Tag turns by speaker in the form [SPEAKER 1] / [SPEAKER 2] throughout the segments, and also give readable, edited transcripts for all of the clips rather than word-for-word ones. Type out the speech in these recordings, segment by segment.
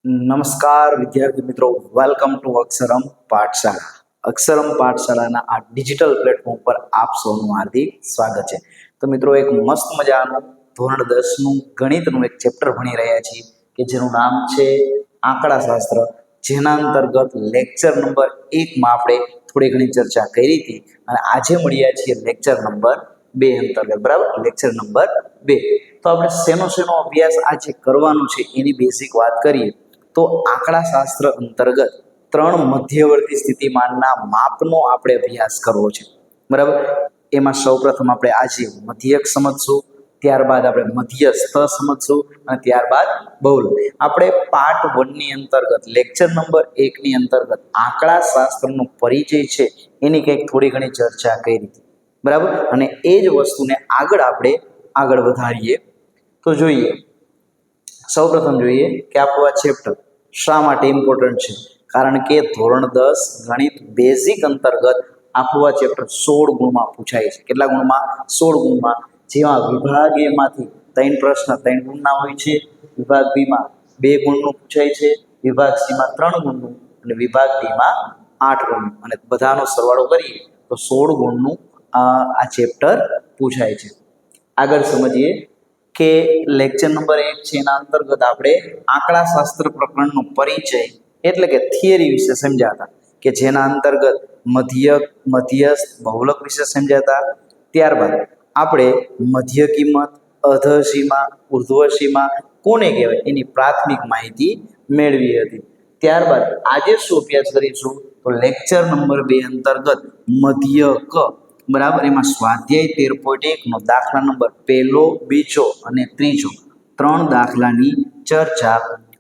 [SPEAKER 1] નમસ્કાર વિદ્યાર્થી મિત્રો, વેલકમ ટુ અક્ષરમ પાઠશાળા. અક્ષરમ પાઠશાળાના આ ડિજિટલ પ્લેટફોર્મ પર આપ સૌનું હાર્દિક સ્વાગત છે. તો મિત્રો, એક મસ્ત મજાનું ધોરણ 10નું ગણિતનું એક ચેપ્ટર ભણી રહ્યા છીએ કે જેનું નામ છે આંકડાશાસ્ત્ર, જેના અંતર્ગત લેક્ચર નંબર 1માં આપણે થોડી ઘણી ચર્ચા કરી હતી અને આજે મળ્યા છીએ લેક્ચર નંબર 2 અંતર્ગત. બરાબર, લેક્ચર નંબર 2. તો આપણે શેનો અભ્યાસ આજે કરવાનો છે એની બેસિક વાત કરીએ તો આંકડાશાસ્ત્ર અંતર્ગત 3 મધ્યવર્તી સ્થિતિમાનના માપનો આપણે અભ્યાસ કરવો છે. બરાબર, એમાં સૌપ્રથમ આપણે આજે મધ્યક સમજશું, ત્યારબાદ આપણે મધ્યસ્થ સમજશું અને ત્યારબાદ બહુલ. આપણે પાર્ટ 1ની અંતર્ગત લેક્ચર નંબર 1ની અંતર્ગત આંકડાશાસ્ત્રનો પરિચય છે એની કંઈક થોડી ઘણી ચર્ચા કરી હતી. બરાબર, અને એ જ વસ્તુને આપણે આગળ વધારીએ તો જોઈએ. સૌપ્રથમ જોઈએ કે આપણું આ ચેપ્ટર શા માટે ઇમ્પોર્ટન્ટ છે. કારણ કે ધોરણ 10 ગણિત બેઝિક અંતર્ગત આપણું આ ચેપ્ટર 16 ગુણમાં પૂછાય છે. કેટલા ગુણમાં? 16 ગુણમાં. જેમાં વિભાગ એ માંથી 3 પ્રશ્ન 3 ગુણના હોય છે, વિભાગ બી માં 2 ગુણનું પૂછાય છે, વિભાગ સી માં 3 ગુણનું અને વિભાગ ડી માં 8 ગુણનું, અને બધાનો સરવાળો કરીએ તો 16 ગુણનું આ ચેપ્ટર પૂછાય છે. આગળ સમજીએ કે લેક્ચર નંબર 1 છે એના અંતર્ગત આપણે આંકડાશાસ્ત્ર પ્રકરણનો પરિચય એટલે કે થિયરી વિશે સમજાતા, કે જેના અંતર્ગત મધ્યક, મધ્યસ્થ, બહુલક વિશે સમજાતા. ત્યારબાદ આપણે મધ્ય કિંમત, અધઃ સીમા, ઉર્ધ્વ સીમા કોને કહેવાય એની પ્રાથમિક માહિતી મેળવી હતી. ત્યારબાદ આજે શું અભ્યાસ કરીશું તો લેક્ચર નંબર 2 અંતર્ગત મધ્યક. બરાબર, એમાં સ્વાધ્યાય 13.1 નો દાખલા નંબર 1, 2 અને 3 3 દાખલાની ચર્ચા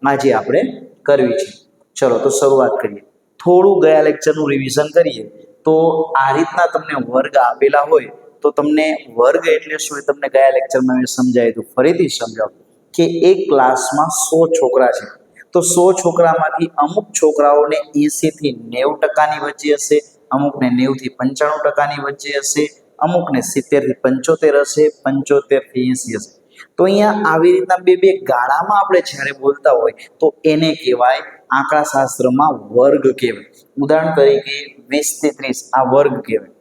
[SPEAKER 1] આજે આપણે કરવી છે. ચલો તો શરૂઆત કરીએ. થોડું ગયા લેક્ચરનું રિવિઝન કરીએ તો આ રીતના તમને વર્ગ આપેલા હોય તો તમને વર્ગ એટલે શું એ તમને ગયા લેક્ચરમાં મેં સમજાવ્યું હતું. ફરીથી સમજાવું કે એક ક્લાસમાં 100 છોકરા છે તો 100 છોકરામાંથી અમુક છોકરાઓને 80 થી 90% વચ્ચે હશે, અમુકને 90 થી 95% વચ્ચે હશે, અમુકને 70 થી 75 હશે, 75 થી 80 હશે. તો અહીંયા આવી રીતના બે ગાળામાં આપણે જ્યારે બોલતા હોય તો એને કહેવાય આંકડાશાસ્ત્રમાં વર્ગ કહેવાય. ઉદાહરણ તરીકે 20 થી 30 આ વર્ગ કહેવાય.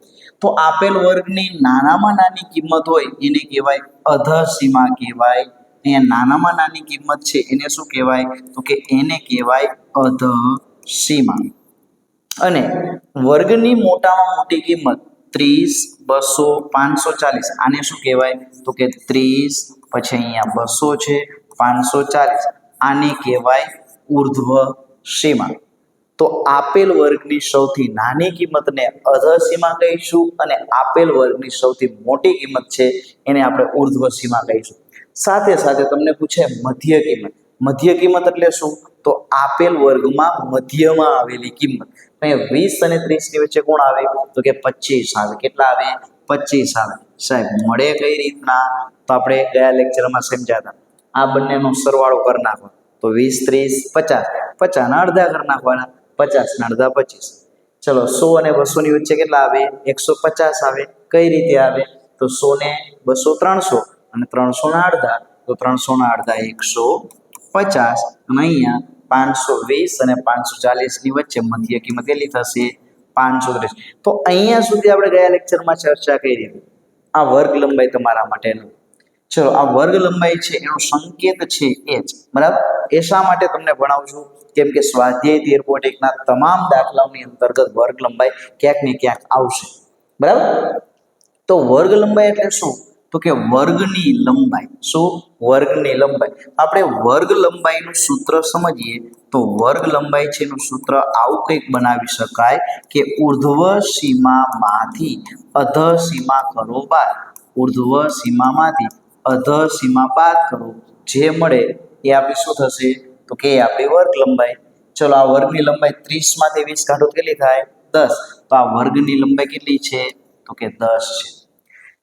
[SPEAKER 1] તો આપેલ વર્ગની નાનામાં નાની કિંમત હોય એને કહેવાય અધઃ સીમા કહેવાય. અહીંયા નાનામાં નાની કિંમત છે એને શું કહેવાય તો કે એને કહેવાય અધઃ સીમા. અને વર્ગની મોટામાં મોટી કિંમત 30, 200, 540 આને શું કહેવાય તો કે 30, પછી અહીંયા 200 છે, 540 આને કહેવાય ઉર્ધ્વ સીમા. તો આપેલ વર્ગની સૌથી નાની કિંમતને અધઃ સીમા કહીશું અને આપેલ વર્ગની સૌથી મોટી કિંમત છે એને આપણે ઉર્ધ્વ સીમા કહીશું. સાથે સાથે તમને પૂછે મધ્ય કિંમત. મધ્ય કિંમત એટલે શું તો આપેલ વર્ગમાં મધ્યમાં આવેલી કિંમત. અહીંયા 20 અને 30 ની વચ્ચે કોણ આવે તો કે 25 આવે. કેટલા આવે? 25 આવે. સાહેબ મળે કઈ રીતના તો આપણે ગયા લેક્ચરમાં સમજાતા. આ બંનેનો સરવાળો કરી નાખો તો 20, 30, 50, 50 ના અડધા કરી નાખવાના, 50 ના અડધા 25. ચલો 100 અને 200 ની વચ્ચે કેટલા આવે? 150 આવે. કઈ રીતે આવે તો 100 ને 200 300 અને 300 ના અડધા તો 300 ના અડધા 150 અને અહીંયા 520 અને 540 ની વચ્ચે મધ્ય કિંમત કેટલી થશે? 530. તો અહીંયા સુધી આપણે ગયા લેક્ચરમાં ચર્ચા કરી હતી. આ વર્ગ લંબાઈ તમારા માટેનું. ચલો, આ વર્ગ લંબાઈ છે એનો સંકેત છે h. બરાબર, એ શા માટે તમને ભણાવું છું કેમ કે સ્વાધ્યાય 13.1 ના તમામ દાખલાઓની અંતર્ગત વર્ગ લંબાઈ ક્યાંક ને ક્યાંક આવશે. બરાબર, તો વર્ગ લંબાઈ એટલે શું તો કે વર્ગની લંબાઈ. શું? વર્ગની લંબાઈ. આપણે વર્ગ લંબાઈનું સૂત્ર સમજીએ તો વર્ગ લંબાઈ છે એનું સૂત્ર આવું કંઈક બનાવી શકાય કે ઉર્ધ્વ સીમામાંથી અધઃ સીમા કરો બાદ. ઉર્ધ્વ સીમામાંથી અધઃ સીમા બાદ કરો, જે મળે એ આપણી શું થશે તો કે આપણી વર્ગ લંબાઈ. ચલો, આ વર્ગની લંબાઈ 30 માંથી 20 કાઢો કેટલી થાય? 10. તો આ વર્ગની લંબાઈ કેટલી છે તો કે 10 છે.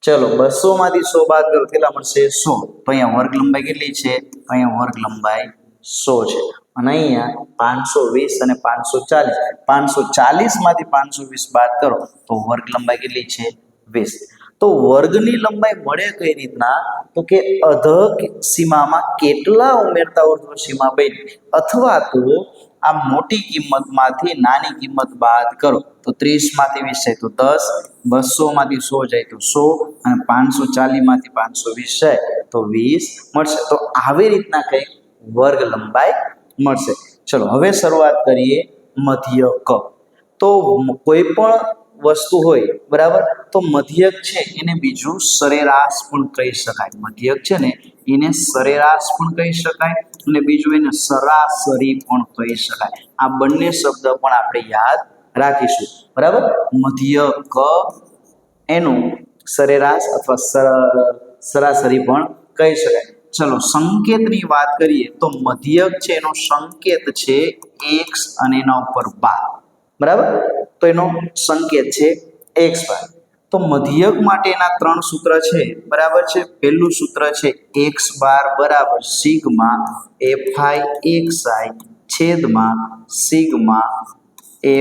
[SPEAKER 1] ચલો, 200 માંથી 100 બાદ કરો કેટલા મળશે? 100. તો અહીંયા વર્ગ લંબાઈ કેટલી છે? અહીંયા વર્ગ લંબાઈ 100 છે. અને અહીંયા 520 અને 540 માંથી 520 બાદ કરો તો વર્ગ લંબાઈ કેટલી છે? 20. તો વર્ગની લંબાઈ મળે કઈ રીતના, તો કે અધઃ સીમામાં કેટલા ઉમેરતા ઉર્ધ્વ સીમા બની, અથવા તો આ મોટી કિંમતમાંથી નાની કિંમત બાદ કરો. તો 30 માંથી 20 જાય તો 10, 200 માંથી 100 જાય તો 100, અને 540 માંથી 520 જાય તો 20 મળશે. તો આવી રીતના કંઈક વર્ગ લંબાઈ મળશે. ચલો હવે શરૂઆત કરીએ મધ્યક. તો કોઈ પણ વસ્તુ હોય બરાબર, તો મધ્યક છે એને બીજું સરેરાશ પણ કહી શકાય. મધ્યક છે ને એને સરેરાશ પણ કહી શકાય, અને બીજું એને સરાસરી પણ કહી શકાય. આ બંને શબ્દ પણ આપણે યાદ રાખીશું બરાબર. મધ્યક એનું સરેરાશ અથવા સરાસરી પણ કહી શકાય. ચલો સંકેતની વાત કરીએ તો મધ્યક છે એનો સંકેત છે x અને એના ઉપર બાર બરાબર. તો એનો સંકેત છે x બાર. તો મધ્યક માટેના 3 સૂત્ર છે બરાબર છે. પહેલું સૂત્ર છે x બાર બરાબર સિગ્મા fi xi છેદમાં સિગ્મા fi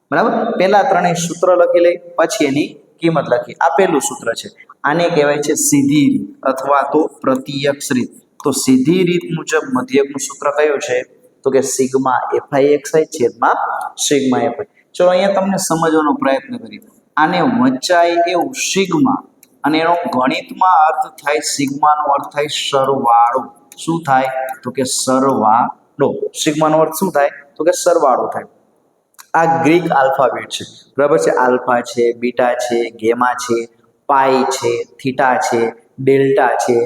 [SPEAKER 1] બરાબર. પહેલા ત્રણેય સૂત્ર લખી લઈ, પછી એની કિંમત લખી. આ પહેલું સૂત્ર છે. આને કહેવાય છે સીધી રીત અથવા તો પ્રત્યક્ષ રીત. તો સીધી રીત મુજબ મધ્યકનું સૂત્ર કયું છે, તો કે સિગ્મા fi xi છેદમાં સિગ્મા fi. ચલો અહીંયા તમને સમજવાનો પ્રયત્ન કરીએ. આને વંચાય એવું સિગ્મા, અને એનો ગણિતમાં અર્થ થાય, સિગ્માનો અર્થ થાય સરવાળો. શું થાય, તો કે સરવાળો. સિગ્માનો અર્થ શું થાય, તો કે સરવાળો થાય. આ ગ્રીક આલ્ફાબેટ છે બરાબર છે. આલ્ફા છે, બીટા છે, ગેમા છે, પાઈ છે, થીટા છે, ડેલ્ટા છે,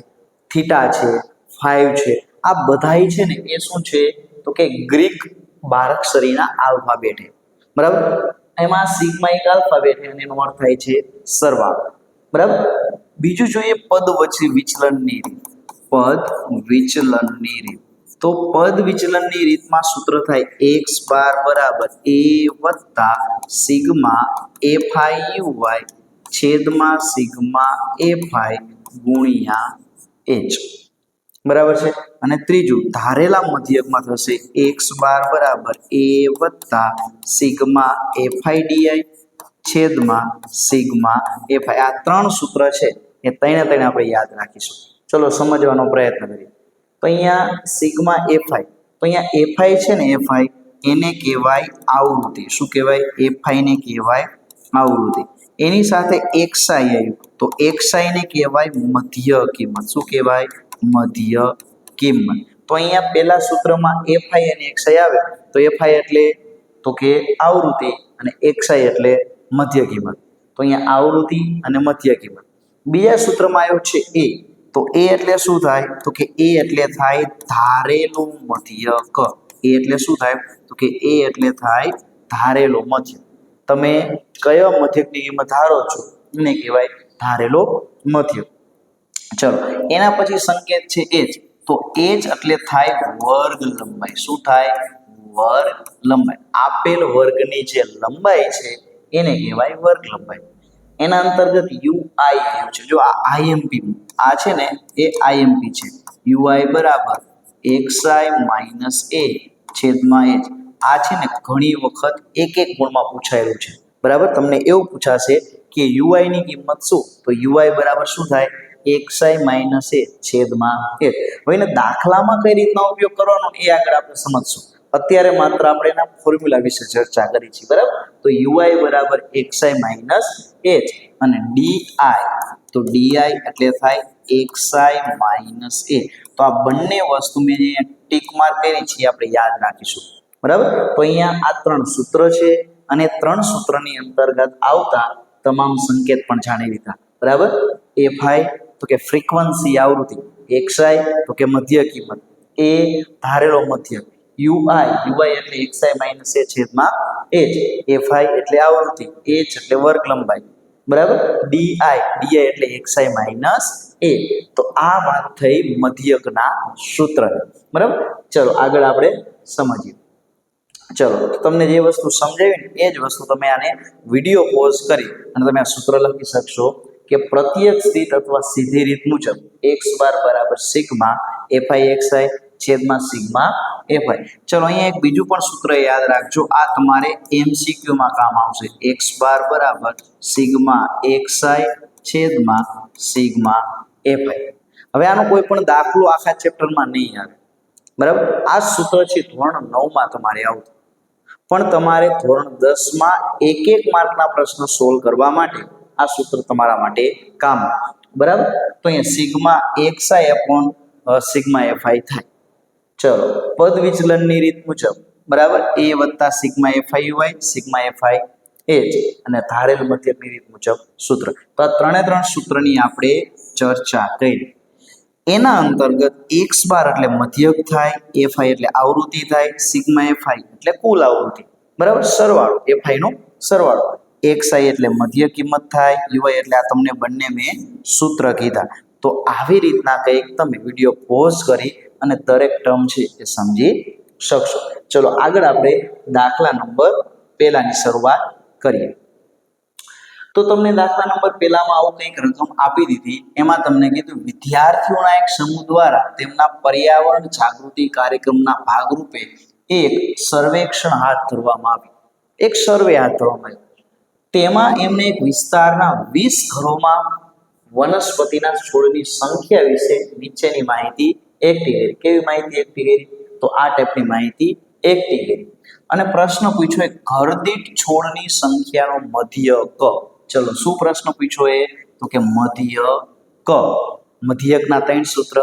[SPEAKER 1] થીટા છે, 5 છે. આ બધાય છે ને એ શું છે, તો કે ગ્રીક બારાક્ષરીના આલ્ફાબેટ છે બરાબર. એમાં સિગ્મા એક આલ્ફાબેટ છે અને એનો અર્થ થાય છે સરવાળો બરાબર. બીજું જોઈએ પદ વચ્ચે વિચલનની રીત. પદ વિચલનની રીત. તો પદ વિચલનની રીતમાં સૂત્ર થાય x બાર બરાબર a વત્તા સિગ્મા fi uy છેદમાં સિગ્મા fi ગુણ્યા h બરાબર છે. અને ત્રીજું ધારેલા મધ્યકમાં થશે x બાર બરાબર a વત્તા સિગ્મા fi di છેદમાં સિગ્મા fi. આ 3 સૂત્ર છે એ ત્રણે આપણે યાદ રાખીશું. ચલો સમજવાનો પ્રયત્ન કરીએ. તો અહીંયા સિગ્મા fi, તો અહીંયા fi છે ને fi એને કહેવાય આવૃત્તિ. શું કહેવાય, fi ને કહેવાય આવૃત્તિ. એની સાથે xi આવ્યું તો xi ને કહેવાય મધ્ય કિંમત. શું કહેવાય, મધ્ય કિંમત. તો અહીંયા પહેલા સૂત્રમાં fi અને xi આવે તો fi એટલે તો કે આવૃત્તિ અને xi એટલે મધ્ય કિંમત. તો અહીંયા આવૃત્તિ અને મધ્ય કિંમત. બીજા સૂત્રમાં આવ્યો છે a, તો a એટલે શું થાય, તો કે a એટલે થાય ધારેલું મધ્યક. a એટલે શું થાય, તો કે a એટલે થાય ધારેલો મધ્યક. તમે કયો મધ્યકની કિંમત ધારો છો એને કહેવાય ધારેલો મધ્યક. ચલો એના પછી સંકેત છે h, તો h એટલે થાય વર્ગ લંબાઈ. શું થાય, વર્ગ લંબાઈ. આપેલ વર્ગની જે લંબાઈ છે એને કહેવાય વર્ગ લંબાઈ. એના અંતર્ગત ui આવ્યું છે. જો આ imp આ છે ને એ imp છે. ui બરાબર xi - a છેદમાં h. આ છે ને ઘણી વખત એક ગુણમાં પૂછાયેલું છે બરાબર. તમને એવું પૂછાશે કે ui ની કિંમત શું, તો ui બરાબર શું થાય, xi - a છેદમાં h. હવે એને દાખલામાં કઈ રીતના ઉપયોગ કરવાનો એ આગળ આપણે સમજશું. અત્યારે માત્ર આપણે એના ફોર્મ્યુલા વિશે ચર્ચા કરી છે બરાબર. તો ui બરાબર xi - h અને di, તો di એટલે થાય xi - a. તો આ બંને વસ્તુ મેં ટીક માર્ક કરી છે આપણે યાદ રાખીશું બરાબર. તો અહીંયા આ 3 સૂત્ર છે અને 3 સૂત્રની અંતર્ગત આવતા તમામ સંકેત પણ જાણી લીધા બરાબર. fi તો કે ફ્રીક્વન્સી આવૃત્તિ, xi તો કે મધ્ય કિંમત, a ધારેલો મધ્યક, ui એટલે xi - a છેદમાં h, fi એટલે આવૃત્તિ, h એટલે વર્ગ લંબાઈ બરાબર. di એટલે xi - a. તો આ વાત થઈ મધ્યકના સૂત્ર બરાબર. ચલો આગળ આપણે સમજીએ. ચલો તમને જે વસ્તુ સમજાવી ને એ જ વસ્તુ તમે આને વિડીયો પોઝ કરી અને તમે આ સૂત્ર લખી શકશો કે પ્રત્યક્ષ રીત અથવા સીધી રીત મુજબ x બાર બરાબર સિગ્મા fi xi છેદમાં સિગ્મા એફઆઈ. ચલો અહીંયા એક બીજું પણ સૂત્ર યાદ રાખજો, આ તમારે MCQ માં કામ આવશે. x બાર બરાબર સિગ્મા xi છેદમાં સિગ્મા એફઆઈ. હવે આનો કોઈ પણ દાખલો આખા ચેપ્ટરમાં નહીં આવે, બરાબર. આ સૂત્ર છે ધોરણ 9 માં તમારે આવતું, પણ તમારે ધોરણ 10 માં એક માર્કના પ્રશ્ન સોલ્વ કરવા માટે આ સૂત્ર તમારા માટે કામ આવે, બરાબર. તો અહીંયા sigma xi upon sigma FI થાય. ચલો પદ વિચલનની રીત મુજબ, બરાબર, a વત્તા sigma FI UI sigma FI H અને ધારેલ મધ્યકની રીત મુજબ સૂત્ર. તો આ ત્રણ સૂત્રની આપણે ચર્ચા કરી. એના અંતર્ગત x બાર એટલે મધ્યક થાય, એફઆઈ એટલે આવૃત્તિ થાય, સિગ્મા એફઆઈ એટલે કુલ આવૃત્તિ, બરાબર, સરવાળો, એફઆઈ નો સરવાળો, xi એટલે મધ્ય કિંમત થાય, યુઆઈ એટલે આ તમને બંને મેં સૂત્ર કીધા. તો આવી રીતના કંઈક તમે વિડીયો પોઝ કરી અને દરેક ટર્મ છે એ સમજી શકશો. ચલો આગળ આપણે દાખલા નંબર પહેલાની શરૂઆત કરીએ. તો તમને દાખલા નંબર પહેલામાં આવું કંઈક રકમ આપી દીધી, એમાં તમને કીધું વિદ્યાર્થીઓના એક સમૂહ દ્વારા તેમના પર્યાવરણ જાગૃતિ કાર્યક્રમના ભાગરૂપે એક સર્વેક્ષણ હાથ ધરવામાં આવ્યું. એક સર્વે હાથ ધરવામાં આવ્યું. તેમાં એમને એક વિસ્તારના 20 ઘરોમાં વનસ્પતિના છોડની સંખ્યા વિશે નીચેની માહિતી એકઠી કરી. કેવી માહિતી એકઠી કરી? તો આ ટાઈપની માહિતી એકઠી કરી. અને પ્રશ્ન પૂછ્યો એક ઘર દીઠ છોડની સંખ્યાનો મધ્યક. ચલો શું પ્રશ્ન પૂછ્યો એ? તો કે મધ્યક. મધ્યકના 3 સૂત્ર,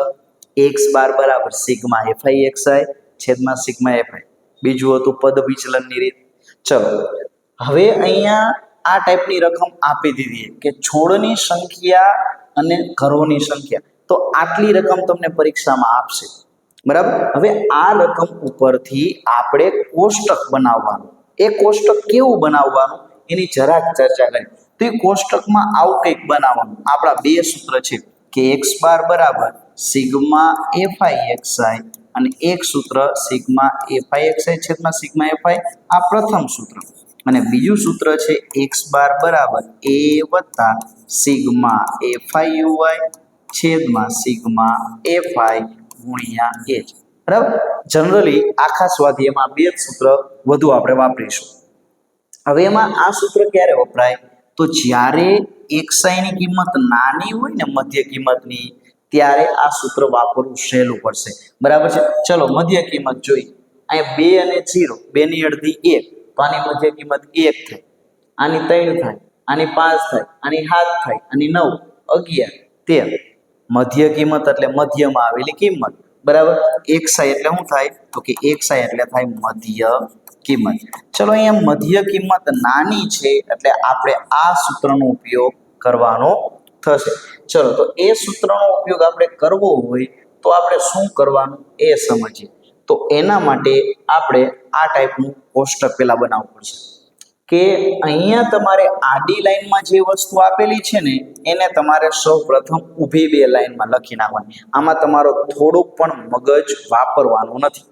[SPEAKER 1] x બાર બરાબર સિગ્મા એફઆઈ એક્સઆઈ છેદમાં સિગ્મા એફઆઈ. બીજું હતું પદ વિચલનની રીત. ચલો હવે અહીંયા આ ટાઈપની રકમ આપી દીધી કે છોડની સંખ્યા અને ઘરોની સંખ્યા, તો આટલી રકમ તમને પરીક્ષામાં આપશે, બરાબર. હવે આ રકમ ઉપરથી આપણે કોષ્ટક બનાવવાનું. એ કોષ્ટક કેવું બનાવવાનું એની જરાક ચર્ચા કરી. તો એ કોષ્ટકમાં આવું કંઈક બનાવવાનું. આપણા બે સૂત્ર છે કે x બાર બરાબર સિગ્મા એફઆઈ એક્સઆઈ અને એક સૂત્ર સિગ્મા એફઆઈ એક્સઆઈ છેદમાં સિગ્મા એફઆઈ, આ પ્રથમ સૂત્ર. અને બીજું સૂત્ર છે x બાર બરાબર a વત્તા સિગ્મા એફઆઈ યુઆઈ છેદમાં સિગ્મા એફઆઈ ગુણ્યા h, બરાબર. જનરલી આખા સ્વાધ્યાયમાં બે જ સૂત્ર વધુ આપણે વાપરીશું. હવે એમાં આ સૂત્ર ક્યારે વપરાય? તો જ્યારે xi ની કિંમત નાની હોય ને મધ્ય કિંમતની, ત્યારે આ સૂત્ર વાપરવું સહેલું પડશે, બરાબર છે. ચલો મધ્ય કિંમત જોઈ. અહીંયા 2 અને 0, 2 ની અડધી 1, તો આની મધ્ય કિંમત 1 થાય, આની 3 થાય, આની 5 થાય, આની 7 થાય, આની 9, 11, 13. મધ્ય કિંમત એટલે મધ્યમાં આવેલી કિંમત, બરાબર. xi એટલે શું થાય? તો કે xi એટલે થાય મધ્ય કિંમત. ચલો અહીંયા મધ્ય કિંમત નાની છે એટલે આપણે આ સૂત્રનો ઉપયોગ કરવાનો થશે. ચલો તો એ સૂત્રનો ઉપયોગ આપણે કરવો હોય તો આપણે શું કરવાનું એ સમજીએ. તો એના માટે આપણે આ ટાઈપનું કોષ્ટક પહેલા બનાવવું પડશે કે અહીંયા તમારે આડી લાઈનમાં જે વસ્તુ આપેલી છે ને એને તમારે સૌ પ્રથમ ઊભી 2 લાઈનમાં લખી નાખવાની. આમાં તમારો થોડુંક પણ મગજ વાપરવાનું નથી,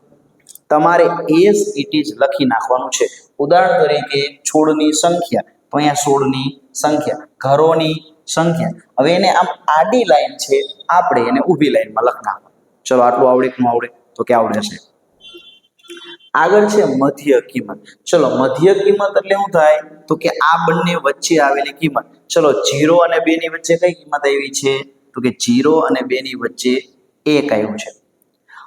[SPEAKER 1] તમારે એઝ ઇટ ઇઝ લખી નાખવાનું છે. ઉદાહરણ તરીકે છોડની સંખ્યા, તો અહીંયા છોડની સંખ્યા, ઘરોની સંખ્યા. હવે એને આમ આડી લાઈન છે, આપણે એને ઊભી લાઈનમાં લખી નાખવાનું. ચલો આટલું આવડે કે ન આવડે? તો કે આવડે છે. આગળ છે મધ્ય કિંમત. ચલો મધ્ય કિંમત એટલે શું થાય? તો કે આ બંને વચ્ચે આવેલી કિંમત. ચલો 0 અને 2 ની વચ્ચે કઈ કિંમત આવી છે? તો કે 0 અને 2 ની વચ્ચે 1 આવ્યું છે.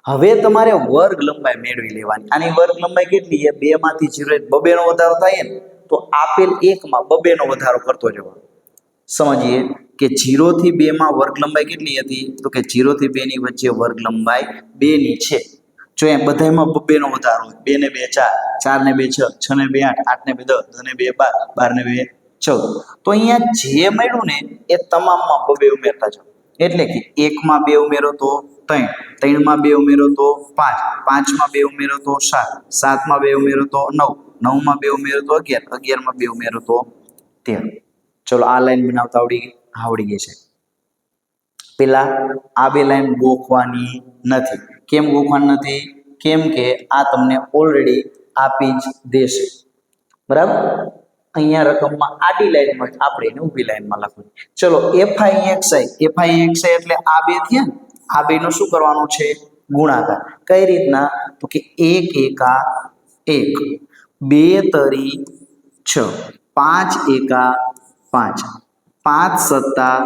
[SPEAKER 1] હવે તમારે વર્ગ લંબાઈ મેળવી લેવાની. આની વર્ગ લંબાઈ કેટલી છે? 2 માંથી 0 2 નો વધારો થાય ને, તો આપેલ 1 માં 2 નો વધારો કરતો જવાનો. સમજીએ કે 0 થી 2 માં વર્ગ લંબાઈ કેટલી હતી? તો કે 0 થી 2 ની વચ્ચે વર્ગ લંબાઈ 2 ની છે. જો એ બધામાં 2 નો વધારો હોય, 2 ને 2 4, 4 ને 2 6, 6 ને 2 8, 8 ને 2 10, 10 ને 2 12, 12 ને 2 14. તો અહીંયા જે મળ્યું ને એ તમામમાં 2 ઉમેરતા જાઓ. એટલે કે 1 માં 2 ઉમેરો તો 3, 3 માં 2 ઉમેરો તો 5, 5 માં 2 ઉમેરો તો 7, 7 માં 2 ઉમેરો તો 9, 9 માં 2 ઉમેરો તો 11, 11 માં 2 ઉમેરો તો 13. ચલો આ લાઈન બનાવતા આવડી ગઈ છે. પેલા આ 2 લાઈન ગોખવાની નથી. કેમ ગોખવાની નથી? કેમ કે આ તમને ઓલરેડી આપી જ દેશે, બરાબર. અહીંયા રકમમાં આડી લાઈનમાં આપણે એને ઊભી લાઈનમાં લખવું. ચલો એફઆઈ એક્સઆઈ એટલે આ 2 થયા ને, આ 2 નું શું કરવાનું છે? ગુણાકાર કઈ રીતના તો કે 1 એકા 1, 2 તરી 6, 5 એકા 5, 5 સત્તા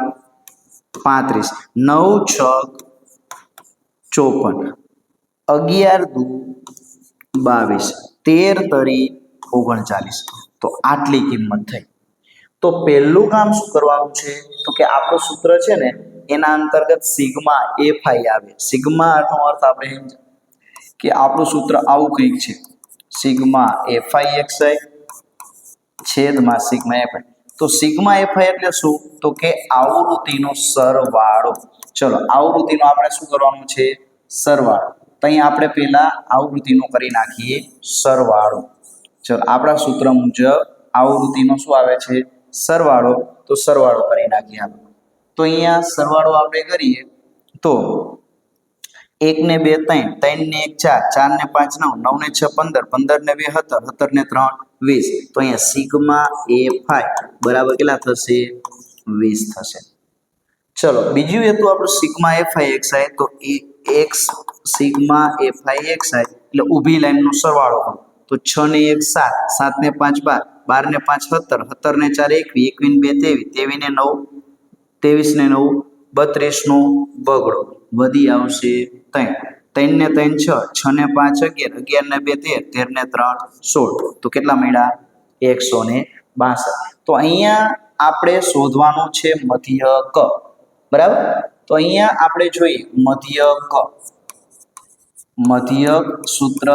[SPEAKER 1] 35, 9 છક 54, 11 દુ 22, 13 તરી 39. તો આટલી કિંમત થઈ. તો પહેલું કામ શું કરવાનું છે તો કે આપણું સૂત્ર છે ને એના અંતર્ગત સિગ્મા એફઆઈ આવે. સિગ્માનો અર્થ આપણે કે આપણું સૂત્ર આવું કંઈક છે, સિગ્મા એફઆઈ એક્સઆઈ છેદમાં સિગ્મા એફઆઈ. તો સિગ્મા એફઆઈ એટલે શું તો કે આવૃત્તિનો સરવાળો. ચલો આવૃત્તિનો આપણે શું કરવાનું છે સરવાળો. તો અહીં આપણે પહેલા આવૃત્તિનો કરી નાખીએ સરવાળો. ચલો આપણા સૂત્ર મુજબ આવૃત્તિનો શું આવે છે સરવાળો. તો સરવાળો કરી નાખીએ આપણે. તો અહીંયા સરવાળો આપણે કરીએ તો 1 ને 2 3, 3 ને 1 4, 4 ને 5 9, 9 ને 6 15, 15 ને 2 17, 17 ને 3 20. તો અહીંયા સિગ્મા એફઆઈ બરાબર કેટલા થશે 20 થશે. ચલો બીજું હતું આપણું સિગ્મા એફઆઈ એક્સઆઈ. તો એક્સ સિગ્મા એફઆઈ એક્સઆઈ એટલે ઊભી લાઈનનો સરવાળો કરો. તો 6 ને 1 7, 7 ને 5 12, 12 ને 5 17, 17 ને 4 21, 21 ને 2 23, 23 ને 9 23 ને 9 32 નો બગડો વધી આવશે 3, 3 ને 3 6, 6 ને 5 11, 11 ને 2 13, 13 ને 3 16. તો કેટલા મળ્યા 162. તો અહીંયા આપણે શોધવાનું છે મધ્યક. બરાબર. તો અહીંયા આપણે જોઈએ મધ્યક. મધ્યક સૂત્ર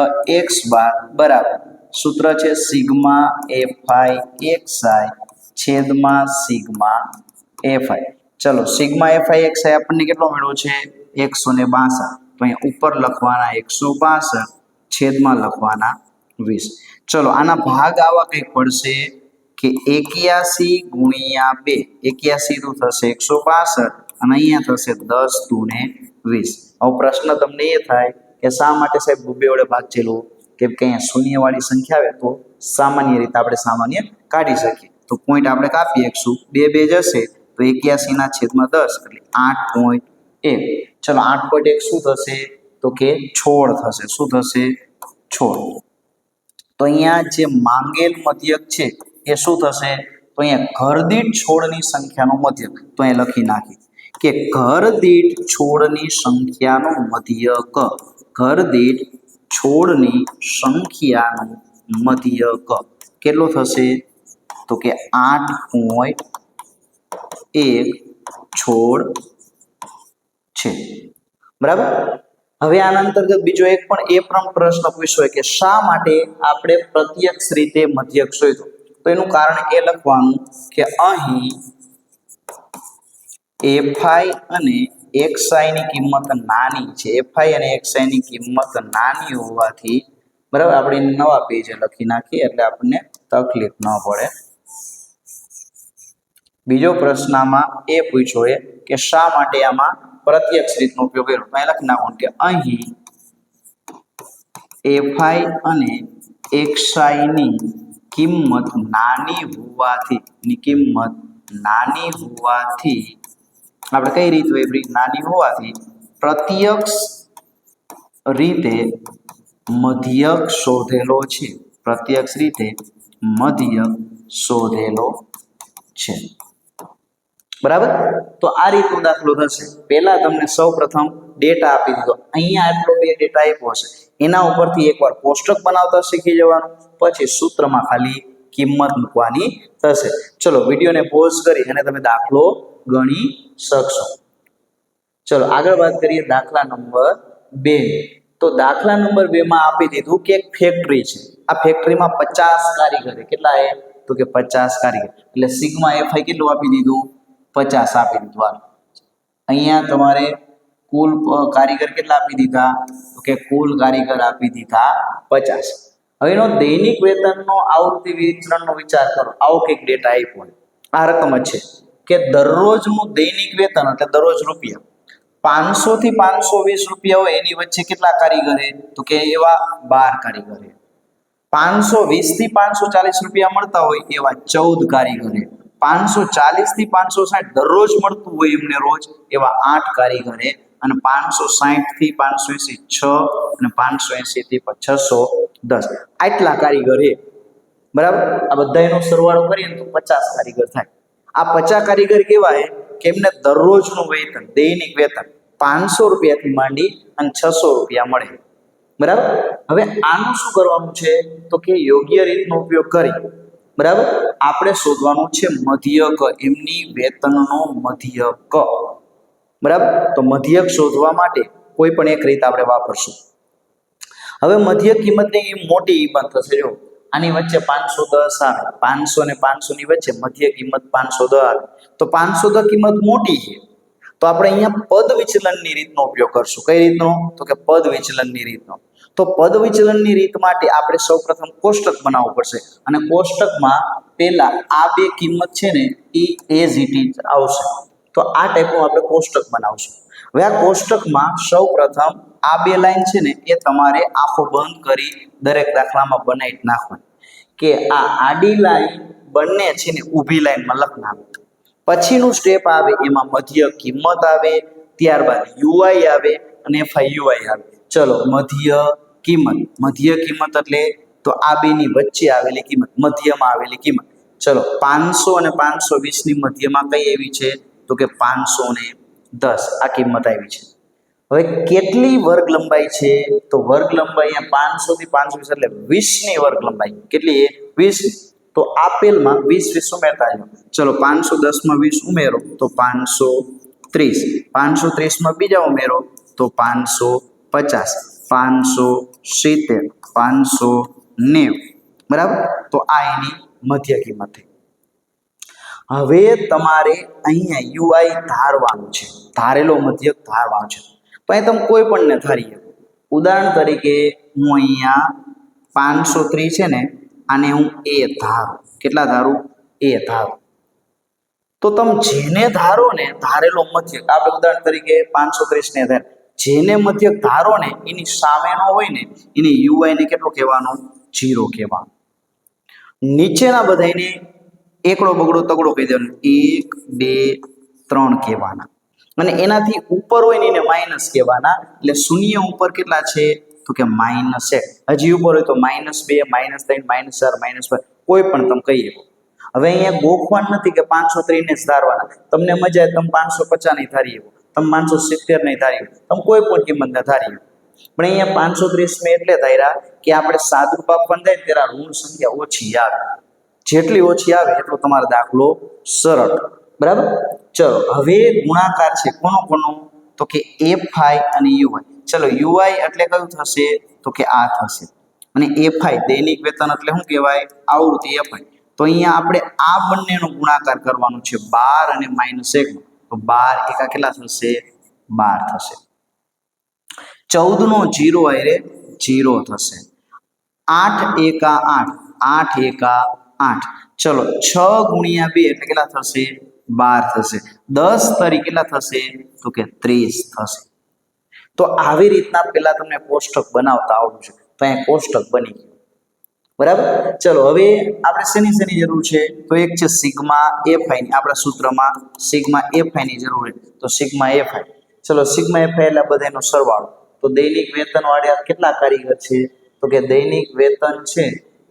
[SPEAKER 1] x બાર બરાબર સૂત્ર છે સિગ્મા એફઆઈ એક્સઆઈ છેદમાં સિગ્મા એફઆઈ. ચલો સિગ્મા એફઆઈ એક્સઆઈ આપણને કેટલો મળ્યો છે 162. તો અહીંયા ઉપર લખવાના 162 છેદમાં લખવાના 20. ચલો આના ભાગ આવા કંઈક પડશે કે 81 ગુણ્યા 2, 81 તો થશે 162 અને અહીંયા થશે 10 દુ ને 20. હવે પ્રશ્ન તમને એ થાય કે શા માટે સાહેબ 2 વડે ભાગ ચેલું, કેમ કે અહીંયા શૂન્યવાળી સંખ્યા આવે તો સામાન્ય રીતે આપણે સામાન્ય કાઢી શકીએ. તો પોઈન્ટ આપણે કાપી શકીશું. 2 2 જશે તો 81 ના છેદમાં 10 એટલે 8.1. ચલો 8.1 શું થશે તો કે છોડ થશે. શું થશે છોડ. તો અહીંયા જે માંગેલ મધ્યક છે એ શું થશે તો અહીંયા ઘર દીઠ છોડની સંખ્યાનો મધ્યક. તો અહીંયા લખી નાખી કે ઘર દીઠ છોડની સંખ્યાનો મધ્યક. ઘર દીઠ છોડની સંખ્યાનો મધ્યક કેટલો થશે તો કે 8.1 છોડ છે. બરાબર. હવે આના અંતર્ગત બીજો એક પણ એ પણ પ્રશ્ન પૂછ્યો કે શા માટે આપણે પ્રત્યક્ષ રીતે મધ્યક શોધ્યો. તો એનું કારણ એ લખવાનું કે અહીં એફઆઈ અને એક્સઆઈ ની કિંમત નાની છે. એફઆઈ અને એક્સઆઈ ની કિંમત નાની હોવાથી બરાબર આપણે નવા પેજે લખી નાખીએ એટલે આપણને તકલીફ ન પડે. બીજો પ્રશ્ન આમાં એ પૂછ્યો કે શા માટે આમાં પ્રત્યક્ષ રીતનો ઉપયોગ કર્યો. તો લખી નાખો કે અહીં એફઆઈ અને એક્સઆઈ ની કિંમત નાની હોવાથી આપણે કઈ રીત વાપરી નાની હોવાથી પ્રત્યક્ષ રીતે મધ્યક શોધેલો છે. પ્રત્યક્ષ રીતે મધ્યક શોધેલો છે. બરાબર. તો આ રીતનો દાખલો થશે. પહેલા તમને સૌપ્રથમ ડેટા આપી દીધો. અહીંયા આટલો બે ડેટા આપ્યો હશે એના ઉપરથી એકવાર કોષ્ટક બનાવતા શીખી જવાનું. પછી સૂત્રમાં ખાલી કિંમત મૂકવાની થશે. ચલો વિડીયોને પોઝ કરી અને તમે દાખલો ગણી શકશો. ચલો આગળ વાત કરીએ દાખલા નંબર 2. તો દાખલા નંબર 2 માં આપી દીધું કે એક ફેક્ટરી છે. આ ફેક્ટરીમાં 50 કારીગર. કેટલા એ તો કે 50 કારીગર. એટલે સિગ્મા એફઆઈ કેટલું આપી દીધું 50 આપી દીધું. અહીંયા તમારે કુલ કારીગર કેટલા આપી દીધા તો કે કુલ કારીગર આપી દીધા 50. હવે એનો દૈનિક વેતનનો આવૃત્તિ વિતરણનો વિચાર કરો. આવો કંઈક ડેટા આપ્યો. આ રકમ જ છે કે દરરોજનું દૈનિક વેતન એટલે દરરોજ રૂપિયા 500 થી 520 રૂપિયા હોય એની વચ્ચે કેટલા કારીગરે તો કે એવા 12 કારીગરે. 520 થી 540 રૂપિયા મળતા હોય એવા 14 કારીગરે. 540 થી 560 દરરોજ મળતું હોય એમને રોજ એવા 8 કારીગરે અને 560 થી 580 6 અને 580 થી 610 આટલા કારીગર છે બરાબર. આ બધાનો સરવાળો કરીએ તો 50 કારીગર થાય. આ 50 કારીગર કેવાય કે એમને દરરોજનું વેતન દૈનિક વેતન 500 રૂપિયાથી માંડી અને 600 રૂપિયા મળે બરાબર. હવે આનું શું કરવાનું છે તો કે યોગ્ય રીતનો ઉપયોગ કરી બરાબર આપણે શોધવાનું છે મધ્યક, એમની વેતનનો મધ્યક બરાબર. તો મધ્યક શોધવા માટે કોઈ પણ એક રીત આપણે વાપરશું. હવે મધ્યક કિંમતની મોટી કિંમત થશે. જો આની વચ્ચે 510 આવે, 500 ને 500 ની વચ્ચે મધ્ય કિંમત 510 આવે તો 510 કિંમત મોટી છે તો આપણે અહીંયા પદ વિચલનની રીતનો ઉપયોગ કરશું. કઈ રીતનો તો કે પદ વિચલનની રીતનો. તો પદ વિચલનની રીત માટે આપણે સૌપ્રથમ કોષ્ટક બનાવવું પડશે અને કોષ્ટકમાં પહેલા આ બે કિંમત છે ને એ એઝ ઇટ ઇઝ આવશે. તો આ ટાઈપનું આપણે કોષ્ટક બનાવશું. હવે આ કોષ્ટકમાં સૌપ્રથમ આ બે લાઈન છે ને એ તમારે આંખો બંધ કરી દરેક દાખલામાં બનાવી નાખવાની કે આ આડી લાઈન બંને છે ને ઊભી લાઈનમાં લખ નાખો. પછીનું સ્ટેપ આવે એમાં મધ્ય કિંમત આવે, ત્યારબાદ યુઆઈ આવે અને FIUI આવે. ચલો મધ્ય કિંમત એટલે તો આ બેની વચ્ચે આવેલી કિંમત, મધ્યમાં આવેલી કિંમત. ચલો 500 અને 520 ની મધ્યમાં કઈ આવી છે તો કે 510 આ કિંમત આવી છે. હવે કેટલી વર્ગ લંબાઈ છે તો વર્ગ લંબાઈ અહીંયા 500 થી 520 એટલે 20 ની વર્ગ લંબાઈ. કેટલી છે 20. તો આપેલમાં 20 ઉમેરતા જાઓ. ચલો 510 માં 20 ઉમેરો તો 530, 530 માં બીજા ઉમેરો તો 550, 570, 590 બરાબર. તો આ એની મધ્ય કિંમત થઈ. હવે તમારે અહીંયા યુઆઈ ધારવાનું છે, ધારેલો મધ્યક ધારવાનો છે. તો અહીં તમે કોઈ પણ ને ધારી શકો. ઉદાહરણ તરીકે હું અહીંયા 530 છે ને આને હું એ ધારું. કેટલા ધારું? એ ધારું. તો તમે જેને ધારો ને ધારેલો મધ્યક, આપણે ઉદાહરણ તરીકે 530 ને ધાર જેને મધ્યક ધારો ને એની સામેનો હોય ને એને યુઆઈ ને કેટલો કહેવાનો? 0 કહેવાનો. નીચેના બધાને એકડો બગડો તગડો કહી દેવાનો, 1 2 3 કહેવાના. અને એનાથી ઉપર હોય ને એને માઇનસ કહેવાના. એટલે શૂન્ય ઉપર કેટલા છે તો કે માઇનસ 1. હજી ઉપર હોય તો -2, -3, -4, -5 કોઈ પણ તમે કહી શકો. હવે અહીંયા ગોખવાનું નથી કે 530 ને જ ધારવાના. તમને મજા આવે તમે 550 નહીં ધારી શકો, તમે 570 નહીં ધારી શકો, તમે કોઈ પણ કિંમતને ધારી શકો. પણ અહીંયા 530 મેં એટલે ધાર્યા કે આપણે સાદુરૂપ આપવાનું થાય ત્યારે ઋણ સંખ્યા ઓછી આવે. જેટલી ઓછી આવે એટલો તમારો દાખલો સરળ બરાબર. ચલો હવે ગુણાકાર છે કોનો તો કે FI અને UI. ચલો UI એટલે કયું થશે તો કે આ થશે અને FI દૈનિક વેતન એટલે શું કહેવાય? આવૃત્તિ FI. તો અહીંયા આપણે આ બંનેનો ગુણાકાર કરવાનો છે 12 અને -1. તો 12 એકા કેટલા થશે? 12 થશે. 14 નો 0 આયરે 0 થશે. 8 એકા 8, 8 એકા 8. ચલો 6 ગુણ્યા 2 એટલે કેટલા થશે? 12 થશે. 10 તરી કેટલા થશે તો કે 30 થશે. તો આવી રીતના પેલા તમને કોષ્ટક બનાવતા આવડું છે. તો અહીંયા કોષ્ટક બની ગયું બરાબર. ચલો હવે આપણે શેની જરૂર છે તો એક છે સિગ્મા FI ની. આપણા સૂત્રમાં સિગ્મા FI ની જરૂર છે. તો સિગ્મા FI. ચલો સિગ્મા FI એટલે બધાનો સરવાળો. તો દૈનિક વેતન વાળા કેટલા કારીગર છે તો કે દૈનિક વેતન છે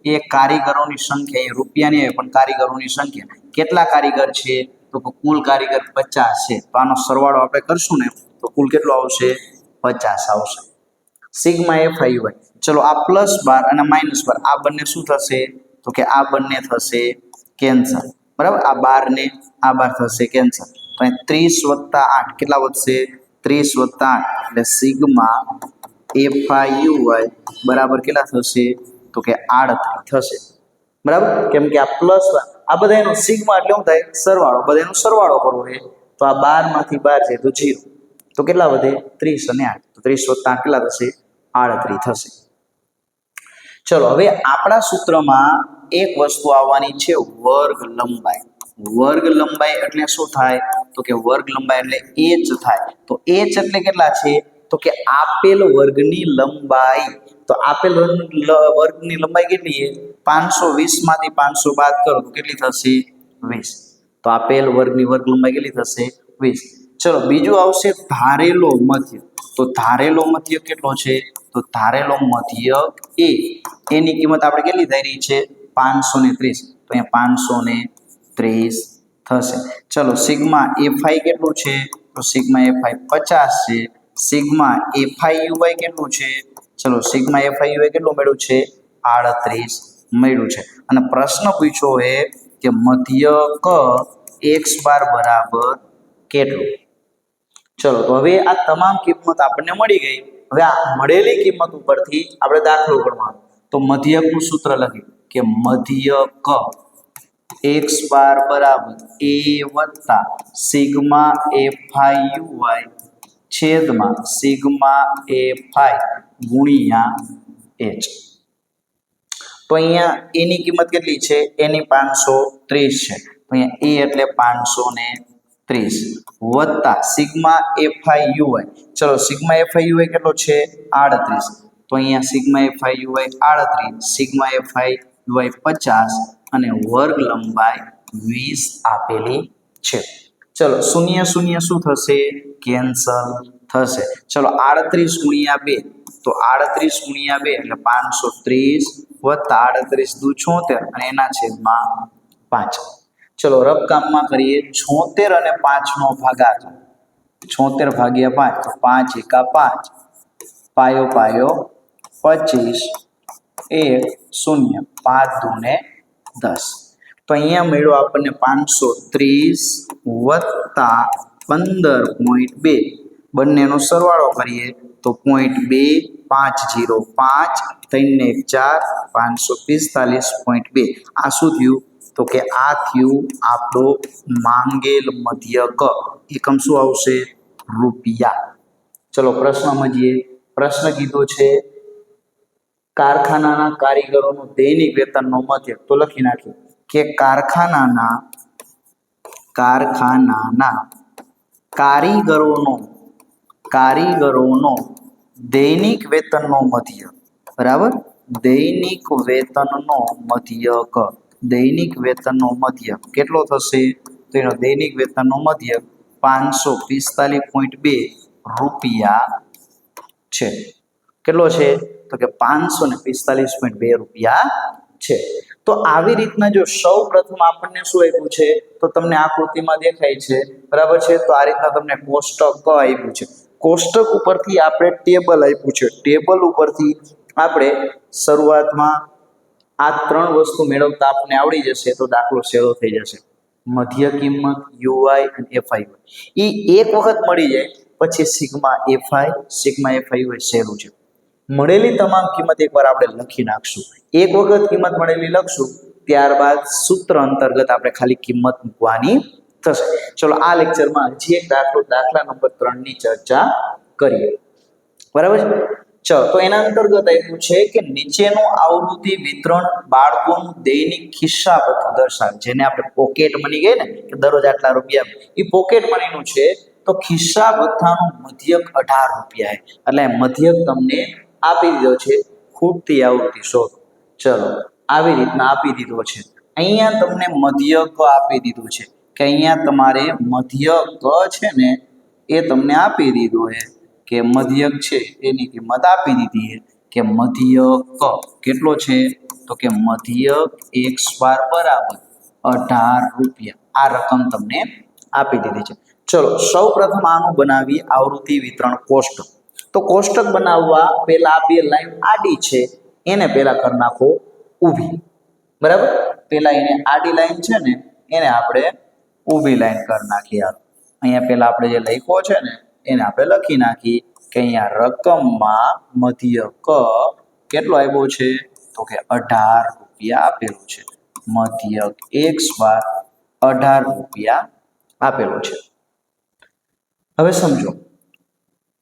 [SPEAKER 1] એ કારીગરોની સંખ્યા, એ રૂપિયાની આવે પણ કારીગરોની સંખ્યા કેટલા કારીગર છે તો કુલ કારીગર 50 છે. તો આનો સરવાળો આપણે કરશું ને તો કુલ કેટલો આવશે? 50 આવશે. Sigma FIUI. ચલો આ +12 અને -12 આ બંને શું થશે તો કે આ બંને થશે કેન્સલ બરાબર. આ 12 ને આ 12 થશે કેન્સલ. તો 30 + 8 કેટલા વધશે? 30 + 8 એટલે સિગ્મા FIUI બરાબર કેટલા થશે તો કે 38 થશે બરાબર. કેમ કે આ પ્લસ આ બધાનો સિગ્મા એટલે શું થાય? સરવાળો. બધાનો સરવાળો કરવો છે. તો આ 12 માંથી 12 છે તો 0. તો કેટલા વધે? 30 અને 8. તો 30 + 8 કેટલા થશે? 38 થશે. ચલો હવે આપણા સૂત્રમાં એક વસ્તુ આવવાની છે વર્ગ લંબાઈ. વર્ગ લંબાઈ એટલે શું થાય તો કે વર્ગ લંબાઈ એટલે h થાય. તો h એટલે કેટલા છે તો કે આપેલ વર્ગની લંબાઈ. તો આપેલ વર્ગની લંબાઈ કેટલી છે? 520 માંથી 500 બાદ કરો તો કેટલી થશે? 20. તો આપેલ વર્ગની વર્ગ લંબાઈ કેટલી થશે? 20. ચલો બીજું આવશે ધારેલો મધ્ય. તો ધારેલો મધ્ય કેટલો છે? તો ધારેલો મધ્ય એ એની કિંમત આપણે કેટલી ધારી છે? 530. તો અહીંયા 530 થશે. ચલો સિગ્મા એફઆઈ કેટલું છે? તો સિગ્મા એફઆઈ 50 છે. સિગ્મા એફઆઈ યુઆઈ કેટલું છે? ચલો સિગ્મા એફઆઈ યુઆઈ કેટલું મળ્યું છે? 38 મળ્યું છે. અને પ્રશ્ન પૂછ્યો છે કે મધ્યક x બાર બરાબર કેટલું? ચલો તો હવે આ તમામ કિંમત આપણને મળી ગઈ. હવે આ મળેલી કિંમત ઉપરથી આપણે દાખલો ગણવાનો. તો મધ્યકનું સૂત્ર લખી કે મધ્યક x બાર બરાબર a વત્તા સિગ્મા એફઆઈ યુઆઈ છેદમાં સિગ્મા એફઆઈ ગુણ્યા h. તો અહીંયા એની કિંમત કેટલી છે? એની 530 છે. તો અહીંયા a એટલે 530 વત્તા સિગ્મા એફઆઈ યુઆઈ. ચલો સિગ્મા એફઆઈ યુઆઈ કેટલો છે? 38. તો અહીંયા sigma FI UI 38, sigma FI UI 50 અને વર્ગ લંબાઈ 20 આપેલી છે. ચલો શૂન્ય શૂન્ય શું થશે? કેન્સલ થશે. ચલો 38 ગુણ્યા 2. તો 38 ગુણ્યા 2 એટલે 530 વત્તા 38 દુ 76 અને એના છેદમાં 5. ચલો રફકામમાં કરીએ. 76 અને 5 નો ભાગાકાર. 76 ભાગ્યા 5 તો 5 એકા 5, પાયો પાયો 25, 1 0, 5 દુને 10. તો અહીંયા મળ્યો આપણને 530 વત્તા 15.2. બંનેનો સરવાળો કરીએ તો 0.250 3 ને 4 545.2. આ શું થયું? તો કે આ થયું આપણો માંગેલ મધ્યક. એકમ શું આવશે? રૂપિયા. ચલો પ્રશ્ન સમજીએ. પ્રશ્ન કીધો છે કારખાનાના કારીગરોનું દૈનિક વેતનનો મધ્યક. તો લખી નાખીએ કે કારખાનાના કારીગરોનો દૈનિક વેતનનો મધ્યક. બરાબર? દૈનિક વેતનનો મધ્યક. દૈનિક વેતનનો મધ્યક કેટલો થશે? તો એનો દૈનિક વેતનનો મધ્યક 545.2 રૂપિયા છે. કેટલો છે? તો કે 545.2 રૂપિયા છે. તો આવી રીતના જો સૌ પ્રથમ આપણને શું આપ્યું છે? તો તમને આકૃતિમાં દેખાય છે. બરાબર છે? તો આ રીતના તમને કોષ્ટક આપ્યું છે. કોષ્ટક ઉપરથી આપણે ટેબલ આપ્યું છે. ટેબલ ઉપરથી આપણે શરૂઆતમાં આ 3 વસ્તુ મેળવતા આપણને આવડી જશે તો દાખલો સહેલો થઈ જશે. મધ્ય કિંમત યુઆઈ અને એફઆઈ એ એક વખત મળી જાય પછી સિગ્મા એફઆઈ યુઆઈ સહેલું છે. મળેલી તમામ કિંમત એકવાર આપણે લખી નાખશું. એક વખત કિંમત મળેલી લખશું, ત્યારબાદ સૂત્ર અંતર્ગત આપણે ખાલી કિંમત મૂકવાની થશે. ચલો આ લેક્ચરમાં હજી એક દાખલા નંબર 3 ની ચર્ચા કરીએ. બરાબર છે? ચલો તો એના અંતર્ગત આપ્યું છે કે નીચેનું આવૃત્તિ વિતરણ બાળકોનું દૈનિક ખિસ્સા ભથ્થું દર્શાવે. જેને આપણે પોકેટ મની કહીએ ને કે દરરોજ આટલા રૂપિયા, એ પોકેટ મનીનું છે. તો ખિસ્સા ભથ્થાનું મધ્યક 18 રૂપિયા એટલે મધ્યક તમને આપી દીધો છે. ખૂટતી આવૃત્તિ શોધો. ચલો આવી રીતના આપી દીધો છે. અહીંયા તમને મધ્યક આપી દીધું છે કે અહીંયા તમારે મધ્યક છે ને એ તમને આપી દીધો છે કે મધ્યક છે એની કિંમત આપી દીધી છે કે મધ્યક કેટલો છે? તો કે મધ્યક x બાર બરાબર 18 રૂપિયા. આ રકમ તમને આપી દીધી છે. ચલો સૌ પ્રથમ આનું બનાવીએ આવૃત્તિ વિતરણ કોષ્ટક. તો કોષ્ટક બનાવવા પહેલા બે લાઈન આડી છે એને પહેલા કરી નાખો ઊભી. બરાબર? પહેલા એને આડી લાઈન છે ને એને આપણે ઊભી લાઈન કરી નાખીએ. અહીંયા પહેલા આપણે જે લખ્યો છે ને એને આપણે લખી નાખી કે અહીંયા રકમમાં મધ્યક કેટલો આવ્યો છે? તો કે 18 રૂપિયા આપેલું છે. મધ્યક x બાર 18 રૂપિયા આપેલું છે. હવે સમજો,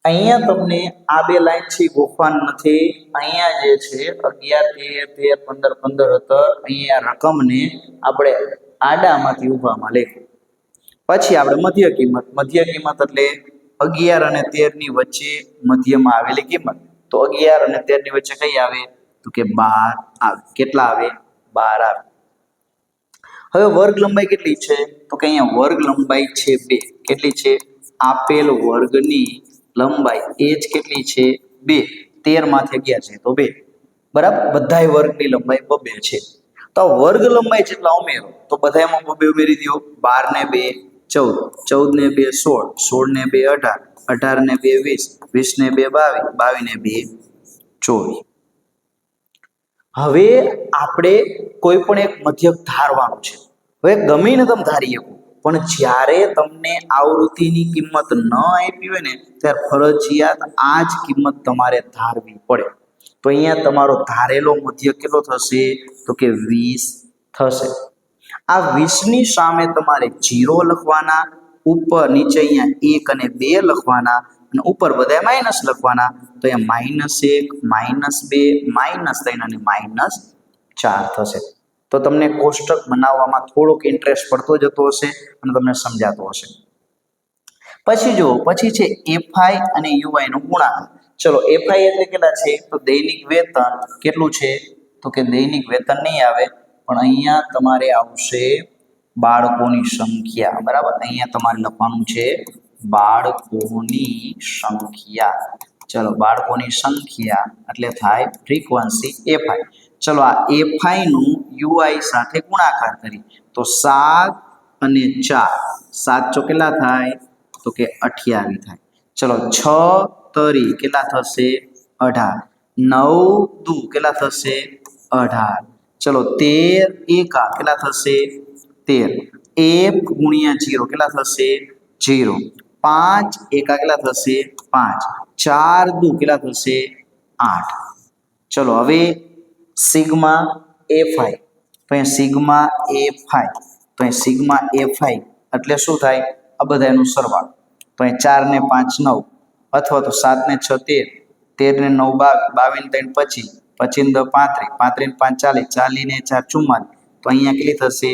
[SPEAKER 1] અહીંયા તમને આ બે લાઈન છે ગોખવાનું નથી. અહીંયા જે છે 11 13 13 15 15 17 અહીંયા રકમને આપણે આડામાંથી ઊભામાં લખ્યું. પછી આપણે મધ્ય કિંમત એટલે 11 અને 13 ની વચ્ચે મધ્યમાં આવેલી કિંમત. તો 11 અને 13 ની વચ્ચે કઈ આવે? તો કે 12 આવે. કેટલા આવે? 12 આવે. હવે વર્ગ લંબાઈ કેટલી છે? તો કે અહીંયા વર્ગ લંબાઈ છે 2. કેટલી છે? આપેલ વર્ગની લંબાઈ એ જ કેટલી છે 2. 13 માંથી 11 છે તો 2. બરાબર, બધાય વર્ગની લંબાઈ 2 છે. તો વર્ગ લંબાઈ જેટલા ઉમેરો તો બધામાં 2 ઉમેરી દો. 12 ને 2 14, 14 ને 2 16, 16 ને 2 18, 18 ને 2 20, 20 ને 2 22, 22 ને 2 24. હવે આપણે કોઈ પણ એક મધ્યક ધારવાનું છે. હવે ગમે ને તમે ધારી શકો, પણ જ્યારે તમને આવૃત્તિની કિંમત ન આપી હોય ને ત્યારે ફરજિયાત આ જ કિંમત તમારે ધારવી પડે. તો અહીંયા તમારો ધારેલો મધ્યક કેટલો થશે તો કે 20 થશે. આ 20 ની સામે તમારે 0 લખવાના, ઉપર નીચે અહીંયા 1 અને 2 લખવાના અને ઉપર બધા માઇનસ લખવાના. તો અહીંયા -1 -2 -3 અને -4 થશે. તો તમને કોષ્ટક બનાવવામાં થોડોક ઇન્ટરેસ્ટ પડતો જતો હશે અને તમને સમજાતો હશે. પછી જો પછી છે એફઆઈ અને યુઆઈ નો ગુણાકાર. ચલો એફઆઈ એટલે કેટલા છે તો દૈનિક વેતન કેટલું છે તો કે દૈનિક વેતન નહીં આવે, પણ અહીંયા તમારે આવશે બાળકોની સંખ્યા. બરાબર, અહીંયા તમારે લખવાનું છે બાળકોની સંખ્યા. ચલો બાળકોની સંખ્યા એટલે થાય ફ્રીક્વન્સી એફઆઈ. ચલો આ એફઆઈ નું યુઆઈ સાથે ગુણાકાર કરી તો 7 અને 4, 7 ચોક કેટલા થાય તો કે 28 થાય. ચલો 6 તરી કેટલા થશે 18, 9 દુ કેટલા થશે 18. ચલો 13 એકા કેટલા થશે 13. 1 ગુણ્યા 0 કેટલા થશે 0. 5 એકા કેટલા થશે 5. 4 દુ કેટલા થશે 8. ચલો હવે સિગ્મા એફઆઈ, તો અહીં સિગ્મા એફઆઈ, તો અહીં સિગ્મા એફઆઈ એટલે શું થાય આ બધાનો સરવાળો. તો અહીં 4 ને 5 9, અથવા તો 7 ને 6 13, 13 ને 9 22, 22 ને 3 25, 25 ને 10 35, 35 ને 5 40, 40 ને 4 44. તો અહીંયા કેટલી થશે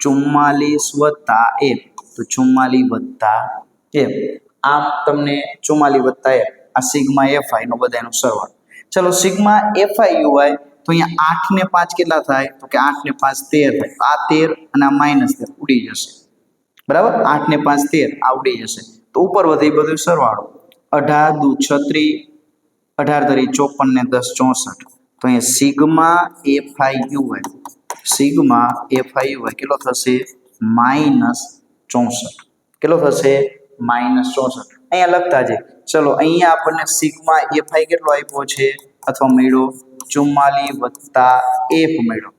[SPEAKER 1] 44 + 1, તો 44 + 1. આમ તમને 44 + 1 આ સિગ્મા એફઆઈ નો બધાનો સરવાળો. ચલો સિગ્મા એફઆઈ યુઆઈ, તો અહીંયા 8 ને 5 કેટલા થાય તો કે 8 ને 5 13 થાય. આ 13 અને આ -13 ઉડી જશે. બરાબર, 8 ને 5 13 આ ઉડી જશે. તો ઉપર વધી બધું સરવાળો. 18 દુ 36, 18 તરી 54 ને 10 64. તો અહીંયા sigma FI UI, sigma FI UI કેટલો થશે -64. કેટલો થશે -64. અહીંયા લખતા છે. ચલો અહીંયા આપણને સિગ્મા એફઆઈ કેટલો આપ્યો છે અથવા મળ્યો 44 + f મળ્યો.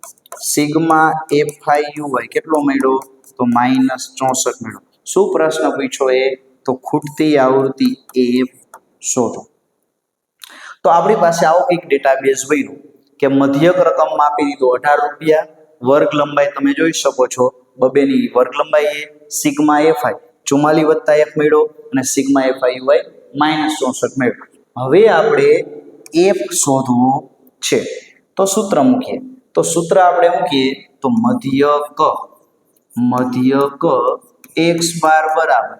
[SPEAKER 1] સિગ્મા એફઆઈ યુઆઈ કેટલો મળ્યો તો -64 મળ્યો. શું પ્રશ્ન પૂછ્યો એ તો ખૂટતી આવૃત્તિ f શોધો. તો આપણી પાસે આવો કંઈક ડેટાબેઝ બન્યો કે મધ્યક રકમ આપી દીધો 18 રૂપિયા, વર્ગ લંબાઈ તમે જોઈ શકો છો બબેની વર્ગ લંબાઈ એ સિગ્મા એફઆઈ 44 + f મળ્યો અને સિગ્મા એફઆઈ યુઆઈ -64 મળ્યો. હવે આપણે f શોધવો છે. તો સૂત્ર મૂકીએ. તો સૂત્ર આપણે મૂકીએ તો મધ્યક x બાર બરાબર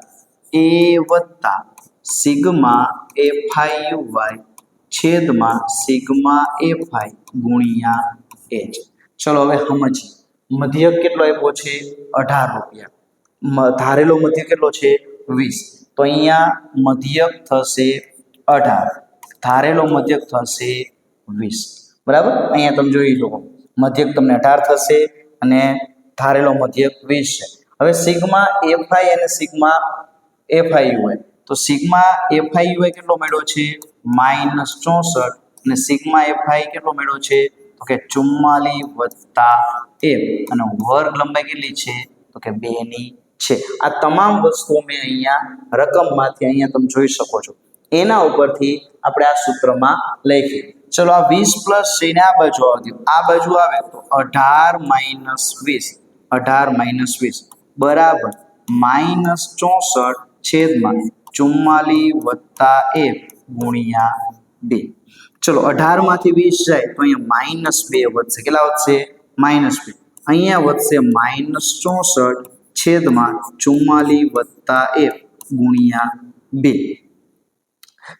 [SPEAKER 1] a + સિગ્મા એફઆઈ યુઆઈ છેદમાં સિગ્મા એફઆઈ ગુણ્યા h. ચલો હવે સમજીએ. મધ્યક કેટલો આપ્યો છે 18 રૂપિયા, ધારેલો મધ્યક કેટલો છે 20. તો અહીંયા મધ્યક થશે 18, ધારેલો મધ્યક થશે 20. બરાબર, અહીંયા તમે જોઈ લો મધ્યક તમને 18 થશે અને ધારેલો મધ્યક 20 છે. હવે સિગ્મા એફઆઈ અને સિગ્મા એફઆઈ યુઆઈ, તો સિગ્મા એફઆઈ યુઆઈ કેટલો મળ્યો છે -64 અને સિગ્મા એફઆઈ કેટલો મળ્યો છે તો કે 44 + f અને વર્ગ લંબાઈ કેટલી છે તો કે 2 ની છે. આ તમામ વસ્તુઓ મેં અહીંયા રકમમાંથી અહીંયા તમે જોઈ શકો છો. એના ઉપરથી આપણે આ સૂત્રમાં લખીએ. ચલો આ 20 + છે ને આ બાજુ આવજો, આ બાજુ આવે તો 18 - 20, 18 - 20 બરાબર -64 છેદમાં 44 + f ગુણ્યા 2. ચલો 18 માંથી 20 જાય તો અહીંયા -2 વધશે. કેટલા વધશે -2. અહીંયા વધશે -64 છેદમાં 44 + f ગુણ્યા 2.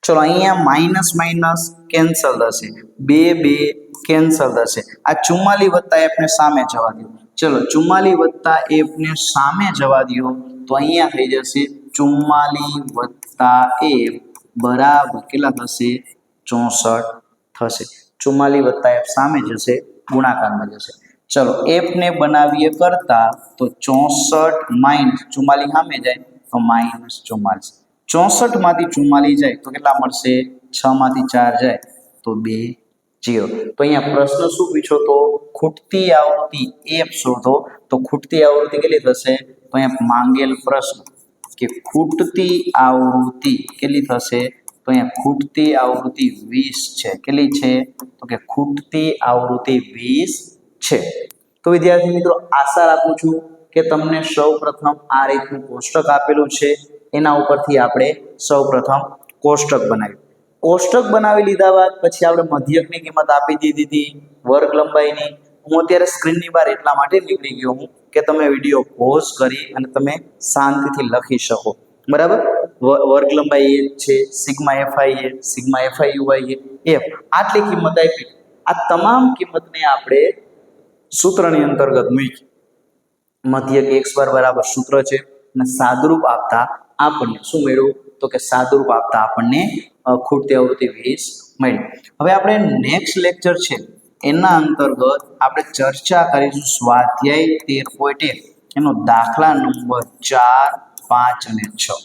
[SPEAKER 1] ચલો અહીંયા માઇનસ માઇનસ કેન્સલ થશે, 2 2 કેન્સલ થશે. આ 44 + f ને સામે જવા દો. ચલો 44 + f ને સામે જવા દો તો અહીંયા થઈ જશે 44 વત્તા f બરાબર કેટલા થશે 64 થશે 44 વત્તા f સામે જશે ગુણાકારમાં જશે ચલો f ને બનાવીએ કરતા તો 64 માઇનસ 44 સામે જાય તો માઇનસ 44 64 માંથી 44 જાય તો કેટલા મળશે 6 માંથી 4 જાય તો 2 0 તો અહીંયા પ્રશ્ન શું પૂછ્યો તો ખૂટતી આવૃત્તિ f શોધો તો ખૂટતી આવૃત્તિ કેટલી થશે તો અહીંયા માંગેલ પ્રશ્ન કે ખૂટતી આવૃત્તિ કેટલી થશે તો અહીંયા ખૂટતી આવૃત્તિ 20 છે કેટલી છે તો કે ખૂટતી આવૃત્તિ 20 છે તો વિદ્યાર્થી મિત્રો આશા રાખું છું કે તમને સૌપ્રથમ આ રીતનું કોષ્ટક આપેલું છે એના ઉપરથી આપણે સૌપ્રથમ કોષ્ટક બનાવ્યું કોષ્ટક બનાવી લીધા બાદ પછી આપણે મધ્યકની કિંમત આપી દીધી હતી વર્ગ લંબાઈની હું અત્યારે સ્ક્રીનની બહાર એટલા માટે નીકળી ગયો હું કે તમે વિડીયો પોઝ કરી અને તમે શાંતિથી લખી શકો બરાબર વર્ગ લંબાઈ એ છે સિગ્મા fi એ સિગ્મા fiuy એ f આટલી કિંમત આપી આ તમામ કિંમતને આપણે સૂત્રની અંતર્ગત મૂકી મધ્યક x બાર બરાબર સૂત્ર છે અને સાદરૂપ આપતા આપણને શું મળ્યું તો કે સાદરૂપ આપતા આપણને ખૂટતી આવૃત્તિ 20 મળી હવે આપણે નેક્સ્ટ લેક્ચર છે એના અંતર્ગત આપણે ચર્ચા કરીશું સ્વાધ્યાય 13.1 એનો દાખલા નંબર 4 5 અને 6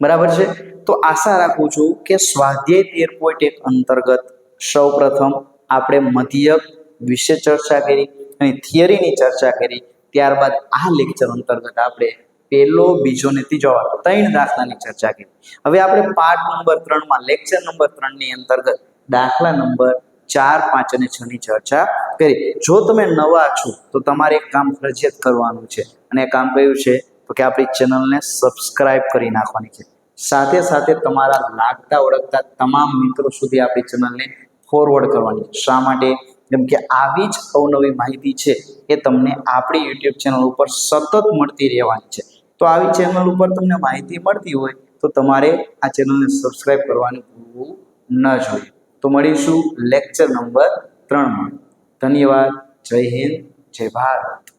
[SPEAKER 1] બરાબર છે તો આશા રાખું છું કે સ્વાધ્યાય 13.1 અંતર્ગત સૌપ્રથમ આપણે મધ્યક વિશે ચર્ચા કરી અને થિયરીની ચર્ચા કરી ત્યારબાદ આ લેક્ચર અંતર્ગત આપણે પહેલો બીજો ને ત્રીજો 3 દાખલાની ચર્ચા કરી હવે આપણે પાઠ નંબર 3 માં લેક્ચર નંબર 3 ની અંતર્ગત દાખલા નંબર 4 5 અને 6 ની ચર્ચા કરી જો તમે નવા છો તો તમારે એક કામ ફરજિયાત કરવાનું છે અને એ કામ કયું છે તો કે આપણી ચેનલને સબસ્ક્રાઇબ કરી નાખવાની છે સાથે સાથે તમારા લાગતા ઓળખતા તમામ મિત્રો સુધી આપણી ચેનલને ફોરવર્ડ કરવાની છે શા માટે જેમ કે આવી જ અવનવી માહિતી છે એ તમને આપણી YouTube ચેનલ ઉપર સતત મળતી રહેવાની છે તો આવી ચેનલ ઉપર તમને માહિતી મળતી હોય તો તમારે આ ચેનલને સબસ્ક્રાઇબ કરવાનું ભૂલવું ન જોઈએ તો મળીશું લેક્ચર નંબર 3 માં ધન્યવાદ જય હિન્દ જય ભારત